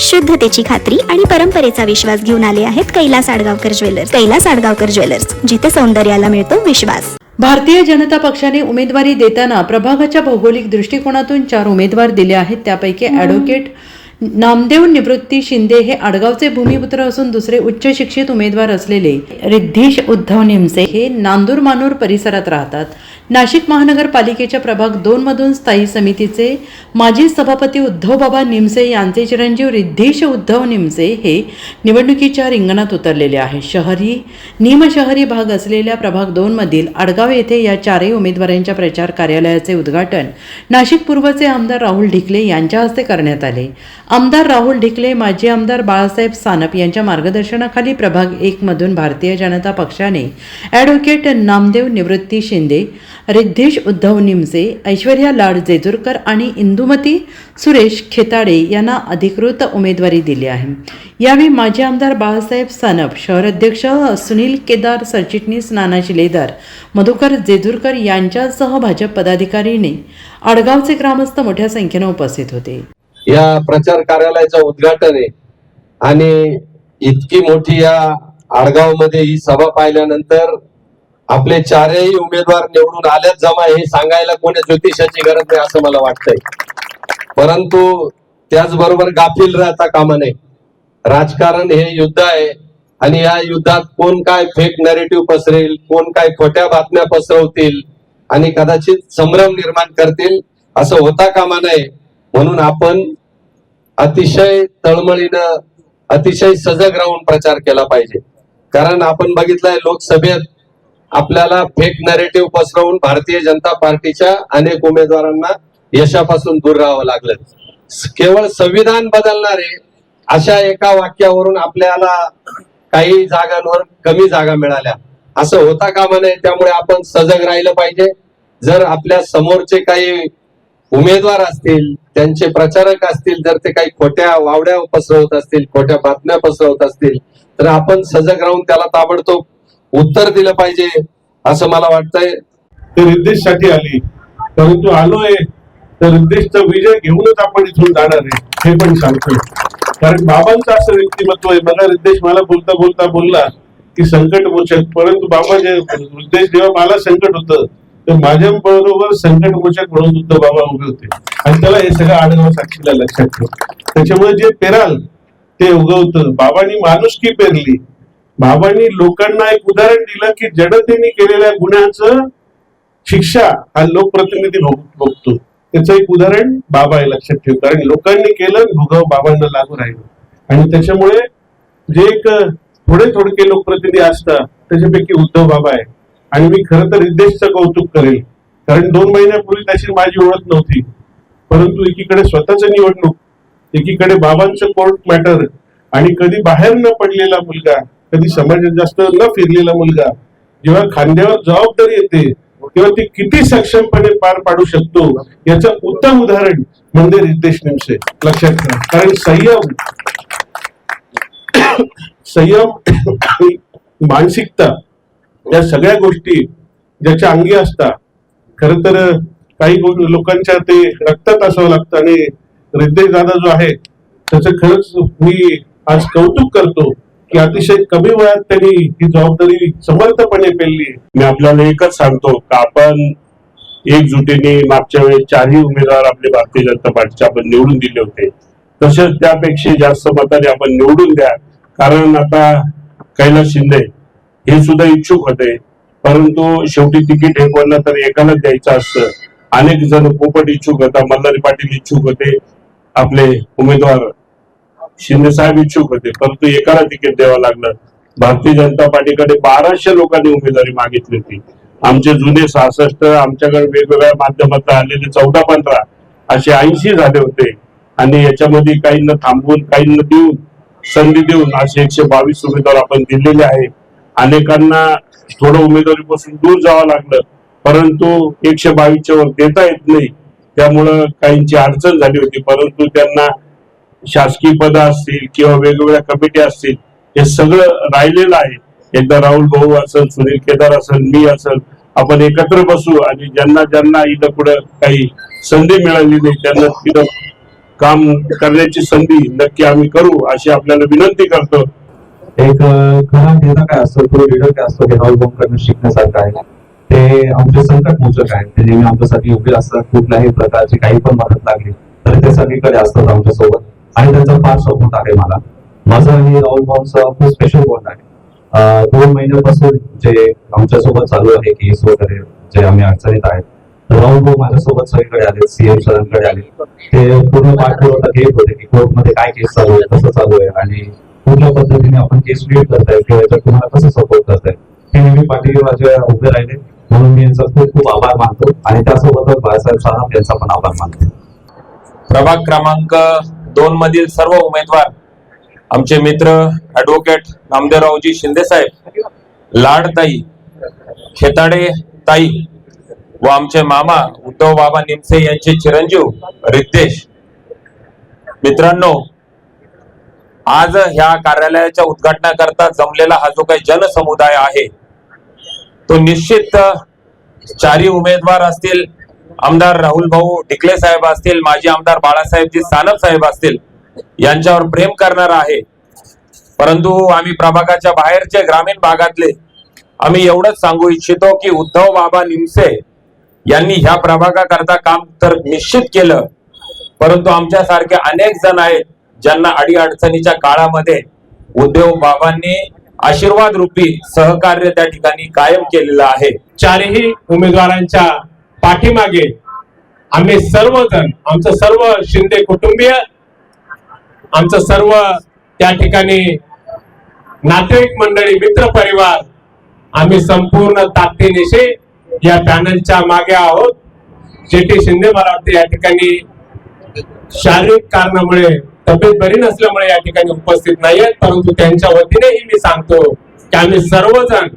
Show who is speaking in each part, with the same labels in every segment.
Speaker 1: शुद्धतेची खात्री आणि परंपरेचा विश्वास घेऊन आले आहेत कैलास आडगावकर ज्वेलर्स. कैलास आडगावकर ज्वेलर्स, जिथे सौंदर्याला मिळतो विश्वास.
Speaker 2: भारतीय जनता पक्षाने उमेदवारी देताना प्रभागाच्या भौगोलिक दृष्टिकोनातून 4 उमेदवार दिले आहेत. त्यापैकी ॲडव्होकेट नामदेव निवृत्ती शिंदे हे आडगावचे भूमिपुत्र असून दुसरे उच्च शिक्षित उमेदवार असलेले रिद्धीश उद्धव निमसे हे नांदूर मानूर परिसरात राहतात. नाशिक महानगरपालिकेच्या प्रभाग 2 मधून स्थायी समितीचे माजी सभापती उद्धवबाबा निमसे यांचे चिरंजीव रिद्धीश उद्धव निमसे हे निवडणुकीच्या रिंगणात उतरलेले आहे. निमशहरी भाग असलेल्या प्रभाग 2 मधील आडगाव येथे या 4 उमेदवारांच्या प्रचार कार्यालयाचे उद्घाटन नाशिक पूर्वचे आमदार राहुल ढिकले यांच्या हस्ते करण्यात आले. आमदार राहुल ढिकले, माजी आमदार बाळासाहेब सानप यांच्या मार्गदर्शनाखाली प्रभाग 1 मधून भारतीय जनता पक्षाने ॲडव्होकेट नामदेव निवृत्ती शिंदे, रिद्धीश उद्धव निमसे, ऐश्वर्या लाड जेजुरकर आणि इंदुमती सुरेश खेताडे यांना अधिकृत उमेदवारी दिली आहे. यावेळी माजी आमदार बाळासाहेब सानप, शहर अध्यक्ष सुनील केदार, सरचिटणीस नाना शिलेदार, मधुकर जेजुरकर यांच्यासह भाजप पदाधिकारीने आडगावचे ग्रामस्थ मोठ्या संख्येने उपस्थित होते.
Speaker 3: या प्रचार कार्यालयाचं उद्घाटन आहे आणि इतकी मोठी या आडगाव मध्ये ही सभा पाहिल्यानंतर आपले 4ही उमेदवार निवडून आल्यात जमा हे सांगायला कोणी ज्योतिषाची गरज नाही असं मला वाटतंय. परंतु त्याचबरोबर गाफील राहता कामा नये. राजकारण हे युद्ध आहे आणि या युद्धात कोण काय फेक नॅरेटिव्ह पसरेल, कोण काय खोट्या बातम्या पसरवतील आणि कदाचित संभ्रम निर्माण करतील असं होता कामा नये. म्हणून आपण अतिशय तळमळीनं, अतिशय सजग राहून प्रचार केला पाहिजे. कारण आपण बघितलंय लोकसभेत आपल्याला फेक नॅरेटिव्ह पसरवून भारतीय जनता पार्टीच्या अनेक उमेदवारांना यशापासून दूर राहावं लागलं. केवळ संविधान बदलणारे अशा एका वाक्यावरून आपल्याला काही जागांवर कमी जागा मिळाल्या असं होता कामा नये. त्यामुळे आपण सजग राहिलं पाहिजे. जर आपल्या समोरचे काही उमेदवार असतील, त्यांचे प्रचारक असतील, जर ते काही खोट्या वावड्या पसरवत असतील, खोट्या बातम्या पसरवत असतील, तर आपण सजग राहून त्याला ताबडतोब उत्तर दिलं पाहिजे असं मला वाटतंय.
Speaker 4: ते रिद्धेश साठी आली, परंतु आलोय तर रिद्धेशचा विजय घेऊनच आपण इथून जाणार आहे हे पण सांगतोय. कारण बाबांचं असं व्यक्तिमत्व आहे. बघा, रिद्धेश मला बोलता बोलता बोलला की संकट मोचक, परंतु बाबा रिद्धेश जेव्हा मला संकट होतं तर माझ्या बरोबर संकट मोचक म्हणून सुद्धा बाबा उभे होते आणि त्याला हे सगळं आडगाव साक्षीला लक्षात ठेव. त्याच्यामुळे जे पेराल ते उगवतं. बाबांनी माणुसकी पेरली. बाबांनी लोकांना एक उदाहरण दिलं की जनतेने केलेल्या गुन्ह्याचं शिक्षा हा लोकप्रतिनिधी भोगतो. त्याचं एक उदाहरण बाबा आहे, लक्षात ठेव. कारण लोकांनी केलं, भोगाव बाबांना लागू राहिलं. आणि त्याच्यामुळे जे एक थोडे थोडके लोकप्रतिनिधी असतात त्याच्यापैकी उद्धव बाबा आहे. आणि मी खरं तर रिद्धेशचं कौतुक करेल, कारण 2 महिन्यापूर्वी त्याची माझी ओळख नव्हती. परंतु एकीकडे स्वतःच निवडणूक, एकीकडे बाबांचं कोर्ट मॅटर आणि कधी बाहेर न पडलेला मुलगा, कधी समाजात जास्त न फिरलेला मुलगा, जेव्हा खांद्यावर जबाबदारी येते तेव्हा ती किती सक्षमपणे पार पाडू शकतो याचं उत्तम उदाहरण म्हणजे रिद्धेश निमसे. लक्षात घ्या. कारण संयम आणि मानसिकता या सगळ्या गोष्टी ज्याच्या अंगी असतात, खर तर काही लोकांच्या ते रक्तात असावं लागतं. आणि रिद्धेश दादा जो आहे त्याचं खरंच मी आज कौतुक करतो की अतिशय कमी वयात त्यांनी ही जबाबदारी समर्थपणे पेलली.
Speaker 5: मी आपल्याला एकच सांगतो की आपण एकजुटीने मागच्या वेळेस 4ही उमेदवार आपले भारतीय जनता पार्टीचे आपण निवडून दिले होते, तसेच त्यापेक्षा जास्त मताने आपण निवडून द्या. कारण आता कैलास शिंदे हे सुद्धा इच्छुक होते, परंतु शेवटी तिकीट हे कोणाला तरी एकाला द्यायचं असतं. अनेक जण पोपट इच्छुक होता, मल्हारी पाटील इच्छुक होते, आपले उमेदवार शिंदे साहेब इच्छुक होते, परंतु एकाला तिकीट द्यावं लागलं. भारतीय जनता पार्टीकडे 1200 लोकांनी उमेदवारी मागितली होती. आमचे जुने 66, आमच्याकडे वेगवेगळ्या माध्यमात आलेले 14-15 असे 80 झाले होते. आणि याच्यामध्ये काहींना थांबवून, काहींना देऊन, संधी देऊन असे 122 उमेदवार आपण दिलेले आहे. अनेकांना थोडं उमेदवारीपासून दूर जावं लागलं, परंतु 122च्या वर देता येत नाही, त्यामुळं काहींची अडचण झाली होती. परंतु त्यांना शासकीय पद असतील किंवा वेगवेगळ्या कमिटी असतील हे सगळं राहिलेलं आहे. एकदा राहुल भाऊ असेल, सुनील केदार असेल, मी असेल, आपण एकत्र बसू आणि ज्यांना ज्यांना इथं पुढे काही संधी मिळाली नाही त्यांना तिथं काम करण्याची संधी नक्की आम्ही करू अशी आपल्याला विनंती करतो.
Speaker 6: एक खरा नेता काय असतो, तो लीडर काय असतो हे राहुल भाऊंकडून शिकण्यासारखं आहे. ते आमचे संकट मोचक आहेत, ते नेहमी आमच्यासाठी उभे असतात. कुठल्याही प्रकारची काही पण मदत लागली तर ते सगळीकडे असतात आमच्या सोबत आणि त्यांचा फार सपोर्ट आहे मला. माझं आणि राहुल भाऊंचा खूप स्पेशल बॉन्ड आहे. 2 महिन्यापासून जे आमच्या सोबत चालू आहे केस वगैरे जे आम्ही अडचणीत आहेत, राहुल भाऊ माझ्यासोबत सगळीकडे आले, सीएम सरांकडे आले. ते पूर्ण पाठपुरावा घेत होते की कोर्टमध्ये काय केस चालू आहे, कसं चालू आहे आणि कुठल्या पद्धतीने आपण केस लीड करताय किंवा याच्यात तुम्हाला कसं सपोर्ट करताय, हे नेहमी पाठीवर माझ्या उभे राहिले. म्हणून मी यांचा खूप खूप आभार मानतो आणि त्यासोबतच बाळासाहेब साहेब यांचा पण आभार मानतो.
Speaker 7: प्रभाग क्रमांक 2 मधील सर्व उमेदवार आमचे मित्र ऍडव्होकेट नामदेवरावजी शिंदे साहेब, लाडताई, खेताडे ताई व आमचे मामा उद्धव बाबा निमसे यांचे चिरंजीव रितेश. मित्रांनो, आज ह्या कार्यालयाच्या उद्घाटनाकरता जमलेला हा जो काही जनसमुदाय आहे तो निश्चित 4 उमेदवार असतील, आमदार राहुल भाऊ ढिकले साहेब असतील, माजी आमदार बाळासाहेबजी सानप साहेब असतील, यांच्यावर प्रेम करणारा आहे. परंतु आम्ही प्रभागाच्या बाहेरचे ग्रामीण भागातले आम्ही एवढंच सांगू इच्छितो की उद्धव बाबा निमसे यांनी ह्या प्रभागाकरता काम तर निश्चित केलं, परंतु आमच्यासारखे अनेक जण आहेत ज्यांना अडीअडचणीच्या काळामध्ये उद्धव बाबांनी आशीर्वाद रूपी सहकार्य त्या ठिकाणी कायम केलेलं आहे.
Speaker 8: 4ही उमेदवारांच्या पाठीमागे आम्ही सर्वजण, आमचं सर्व शिंदे कुटुंबीय, आमचं सर्व त्या ठिकाणी नातेवाईक मंडळी, मित्र परिवार, आम्ही संपूर्ण ताकदीनिशी या पॅनलच्या मागे आहोत. जेटी शिंदे मला वाटते या ठिकाणी शारीरिक कारणामुळे, तब्येत बरी नसल्यामुळे या ठिकाणी उपस्थित नाहीयेत, परंतु त्यांच्या वतीनेही मी सांगतो की आम्ही सर्वजण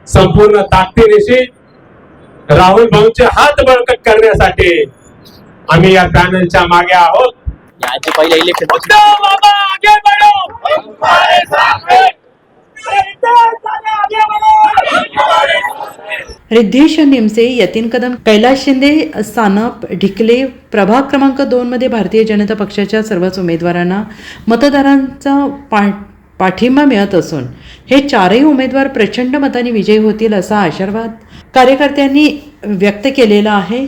Speaker 8: संपूर्ण ताकदीनिशी राहुल भाऊंचे हात बळकट करण्यासाठी आम्ही या पॅनलच्या मागे आहोत.
Speaker 9: पहिले इलेक्शन
Speaker 2: रिद्धेश निमसे, यतीन कदम, कैलास शिंदे, सानप ढिकले. प्रभाग क्रमांक 2 मध्ये भारतीय जनता पक्षाच्या सर्वच उमेदवारांना मतदारांचा पाठिंबा मिळत असून हे 4ही उमेदवार प्रचंड मताने विजयी होतील असा आशावाद कार्यकर्त्यांनी व्यक्त केलेला आहे.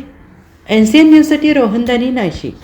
Speaker 2: NCN न्यूजसाठी रोहन दानी, नाशिक.